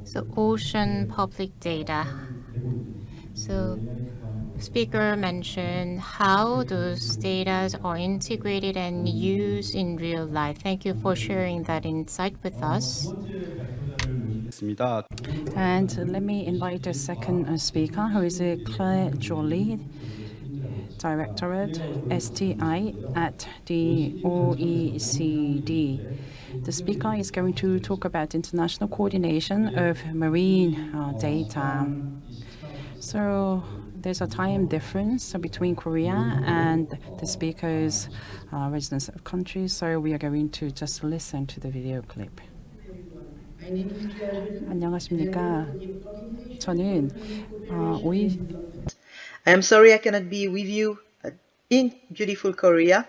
So ocean public data. So speaker mentioned how those data are integrated and used in real life. Thank you for sharing that insight with us. And let me invite the second speaker, who is Claire Jolie, Directorate STI at the OECD. The speaker is going to talk about international coordination of marine data. So there's a time difference between Korea and the speaker's residence country, so we are going to just listen to the video clip. 안녕하십니까. 저는 I am sorry I cannot be with you in beautiful Korea.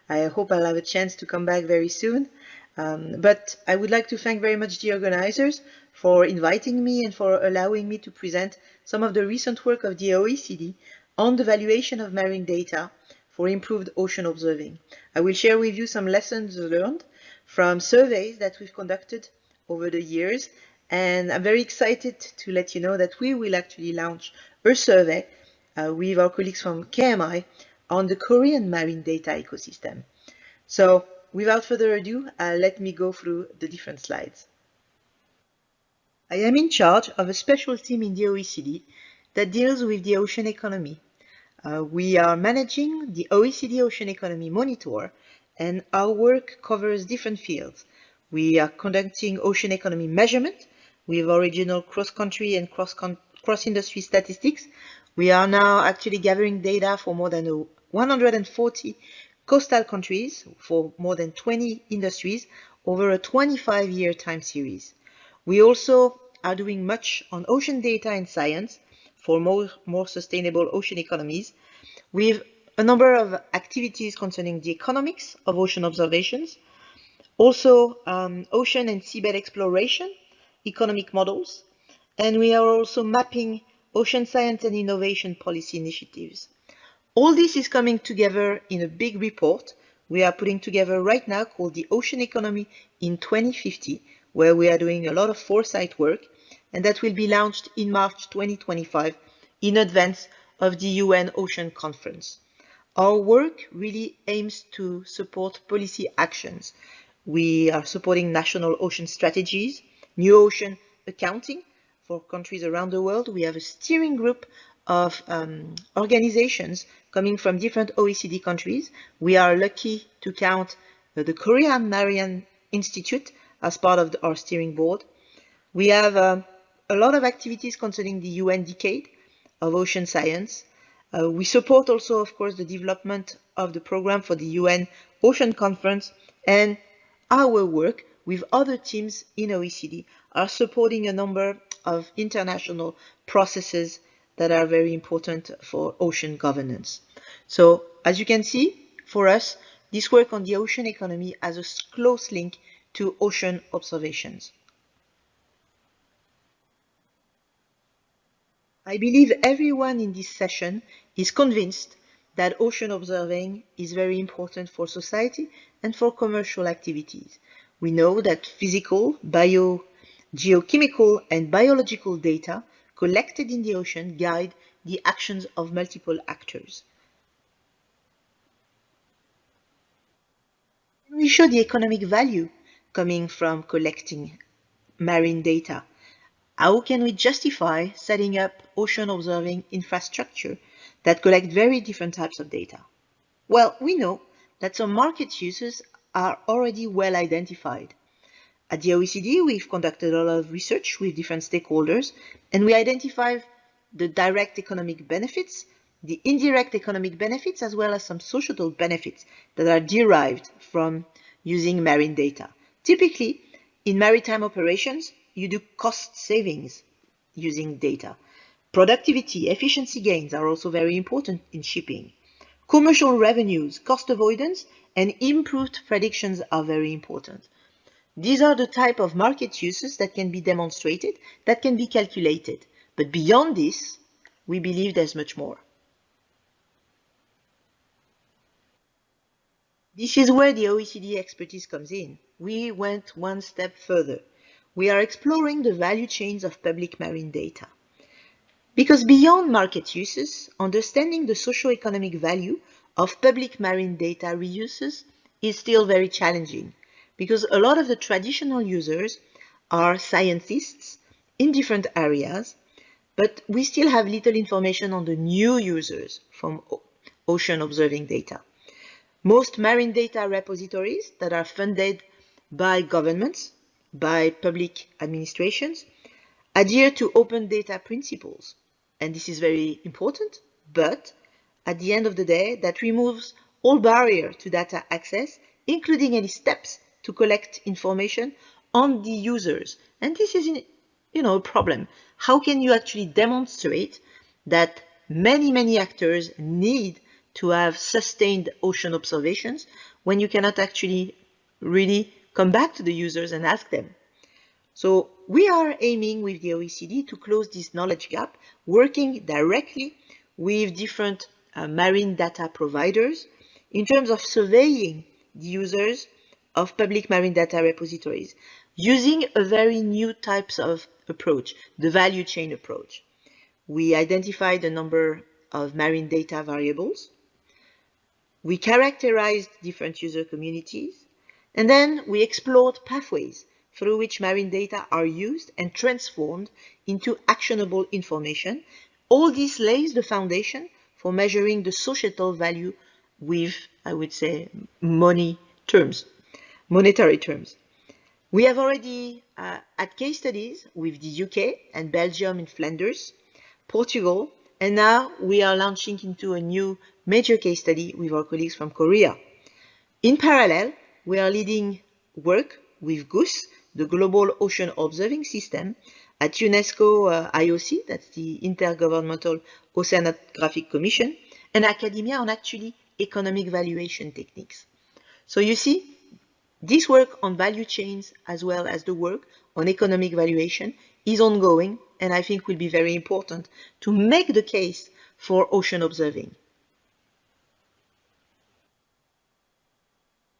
I hope I'll have a chance to come back very soon. But I would like to thank very much the organizers for inviting me and for allowing me to present some of the recent work of the OECD on the valuation of marine data for improved ocean observing. I will share with you some lessons learned from surveys that we've conducted over the years, and I'm very excited to let you know that we will actually launch a survey with our colleagues from KMI on the Korean marine data ecosystem. So without further ado, let me go through the different slides. I am in charge of a special team in the OECD that deals with the ocean economy. We are managing the OECD Ocean Economy Monitor, and our work covers different fields. We are conducting ocean economy measurement with original cross-country and cross-industry statistics. We are now actually gathering data for more than 140 coastal countries for more than 20 industries over a 25-year time series. We also are doing much on ocean data and science for more sustainable ocean economies, with a number of activities concerning the economics of ocean observations, also ocean and seabed exploration, economic models, and we are also mapping ocean science and innovation policy initiatives. All this is coming together in a big report we are putting together right now called the Ocean Economy in 2050, where we are doing a lot of foresight work, and that will be launched in March 2025 in advance of the UN Ocean Conference. Our work really aims to support policy actions. We are supporting national ocean strategies, new ocean accounting for countries around the world. We have a steering group of organizations coming from different OECD countries. We are lucky to count the Korean Marine Institute as part of our steering board. We have a lot of activities concerning the UN Decade of Ocean Science. We support also, of course, the development of the program for the UN Ocean Conference, and our work with other teams in OECD are supporting a number of international processes that are very important for ocean governance. So, as you can see, for us, this work on the ocean economy has a close link to ocean observations. I believe everyone in this session is convinced that ocean observing is very important for society and for commercial activities. We know that physical, geochemical, and biological data collected in the ocean guide the actions of multiple actors. We show the economic value coming from collecting marine data. How can we justify setting up ocean observing infrastructure that collect very different types of data? Well, we know that some market uses are already well identified. At the OECD, we've conducted a lot of research with different stakeholders, and we identified the direct economic benefits, the indirect economic benefits, as well as some societal benefits that are derived from using marine data. Typically, in maritime operations, you do cost savings using data. Productivity, efficiency gains are also very important in shipping. Commercial revenues, cost avoidance, and improved predictions are very important. These are the type of market uses that can be demonstrated, that can be calculated. But beyond this, we believe there's much more. This is where the OECD expertise comes in. We went one step further. we are exploring the value chains of public marine data. Because beyond market uses, understanding the socio-economic value of public marine data reuses is still very challenging, because a lot of the traditional users are scientists in different areas, but we still have little information on the new users from ocean observing data. Most marine data repositories that are funded by governments, by public administrations, adhere to open data principles. And this is very important, but at the end of the day, that removes all barrier to data access, including any steps to collect information on the users. And this is, a problem. How can you actually demonstrate that many actors need to have sustained ocean observations when you cannot actually really come back to the users and ask them? So we are aiming with the OECD to close this knowledge gap, working directly with different marine data providers in terms of surveying the users of public marine data repositories, using a very new types of approach, the value chain approach. We identified a number of marine data variables. We characterized different user communities, and then we explored pathways through which marine data are used and transformed into actionable information. All this lays the foundation for measuring the societal value with, I would say, monetary terms. We have already had case studies with the UK and Belgium in Flanders, Portugal, and now we are launching into a new major case study with our colleagues from Korea. In parallel, we are leading work with GOOS, the Global Ocean Observing System, at UNESCO IOC, that's the Intergovernmental Oceanographic Commission, and academia on actually economic valuation techniques. So you see, this work on value chains as well as the work on economic valuation is ongoing, and I think will be very important to make the case for ocean observing.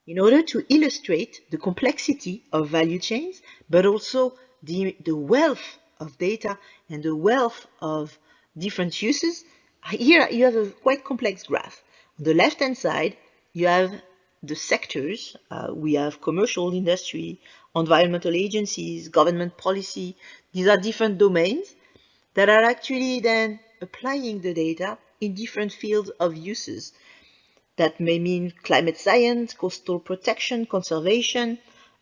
In order to illustrate the complexity of value chains, but also the wealth of data and the wealth of different uses, here you have a quite complex graph. On the left-hand side, you have the sectors. We have commercial industry, environmental agencies, government policy. These are different domains that are actually then applying the data in different fields of uses. That may mean climate science, coastal protection, conservation,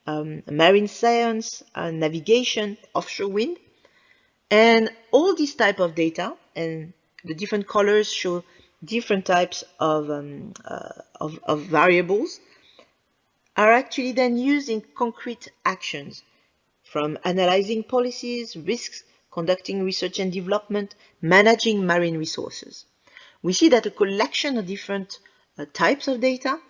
marine science, navigation, offshore wind. And all these type of data, and the different colors show different types of variables, are actually then used in concrete actions, from analyzing policies, risks, conducting research and development, managing marine resources. We see that a collection of different types of data,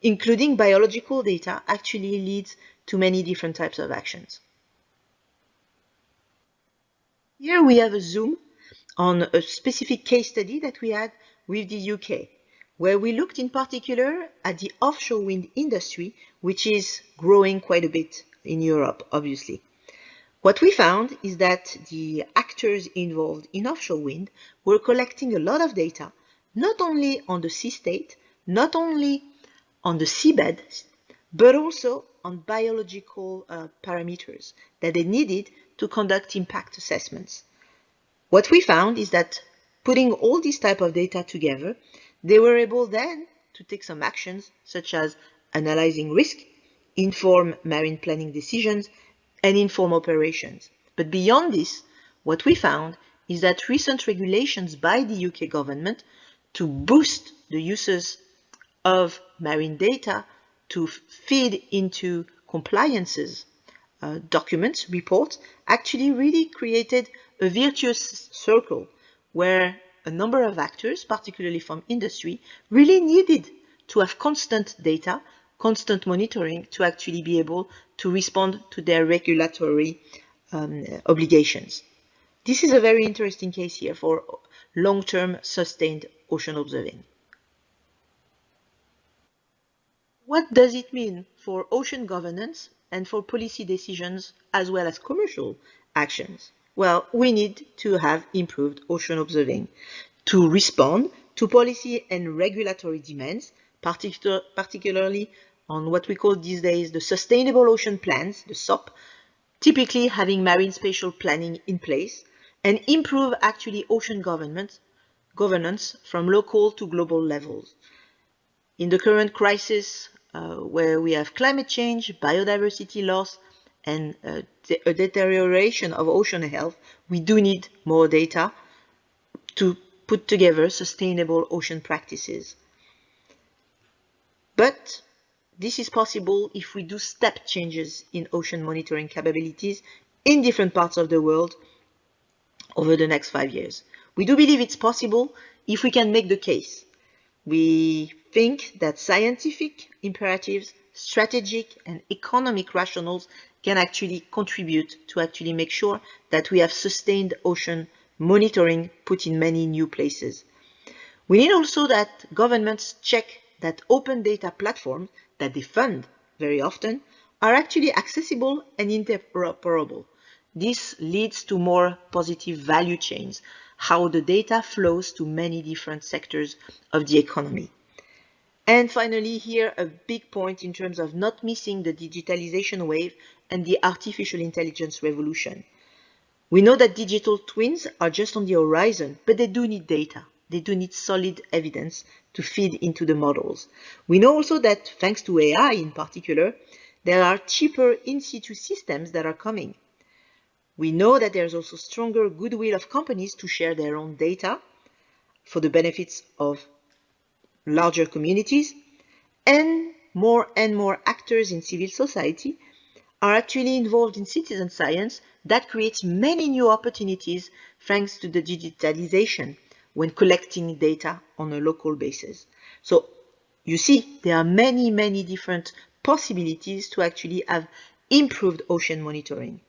including biological data, actually leads to many different types of actions. Here we have a zoom on a specific case study that we had with the UK, where we looked in particular at the offshore wind industry, which is growing quite a bit in Europe, obviously. What we found is that the actors involved in offshore wind were collecting a lot of data, not only on the sea state, not only on the seabed, but also on biological parameters that they needed to conduct impact assessments. What we found is that putting all this type of data together, they were able then to take some actions such as analyzing risk, inform marine planning decisions, and inform operations. But beyond this, what we found is that recent regulations by the UK government to boost the uses of marine data to feed into compliances documents, reports, actually really created a virtuous circle where a number of actors, particularly from industry, really needed to have constant data, constant monitoring to actually be able to respond to their regulatory obligations. This is a very interesting case here for long-term sustained ocean observing. What does it mean for ocean governance and for policy decisions as well as commercial actions? Well, we need to have improved ocean observing to respond to policy and regulatory demands, particularly on what we call these days the Sustainable Ocean Plans, the SOP, typically having marine spatial planning in place, and improve actually ocean governance from local to global levels. In the current crisis, where we have climate change, biodiversity loss, and a deterioration of ocean health, we do need more data to put together sustainable ocean practices. But this is possible if we do step changes in ocean monitoring capabilities in different parts of the world over the next 5 years. We do believe it's possible if we can make the case. We think that scientific imperatives, strategic and economic rationales can actually contribute to actually make sure that we have sustained ocean monitoring put in many new places. We need also that governments check that open data platforms that they fund very often are actually accessible and interoperable. This leads to more positive value chains, how the data flows to many different sectors of the economy. And finally, here a big point in terms of not missing the digitalization wave and the artificial intelligence revolution. We know that digital twins are just on the horizon, but they do need data. They do need solid evidence to feed into the models. We know also that thanks to AI in particular, there are cheaper in situ systems that are coming. We know that there's also stronger goodwill of companies to share their own data for the benefits of larger communities, and more actors in civil society are actually involved in citizen science that creates many new opportunities thanks to the digitalization when collecting data on a local basis. So you see, there are many different possibilities to actually have improved ocean monitoring.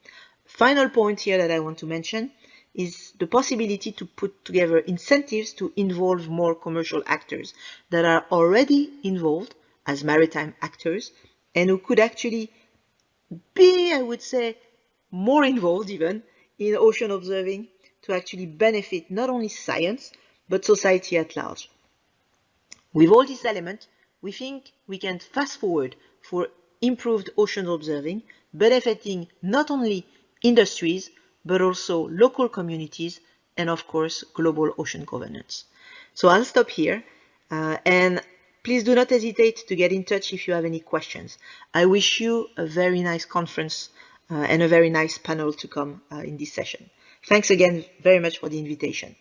Final point here that I want to mention is the possibility to put together incentives to involve more commercial actors that are already involved as maritime actors and who could actually be, I would say, more involved even in ocean observing to actually benefit not only science, but society at large. With all these elements, we think we can fast forward for improved ocean observing, benefiting not only industries, but also local communities and of course, global ocean governance. So I'll stop here and please do not hesitate to get in touch if you have any questions. I wish you a very nice conference and a very nice panel to come in this session. Thanks again very much for the invitation.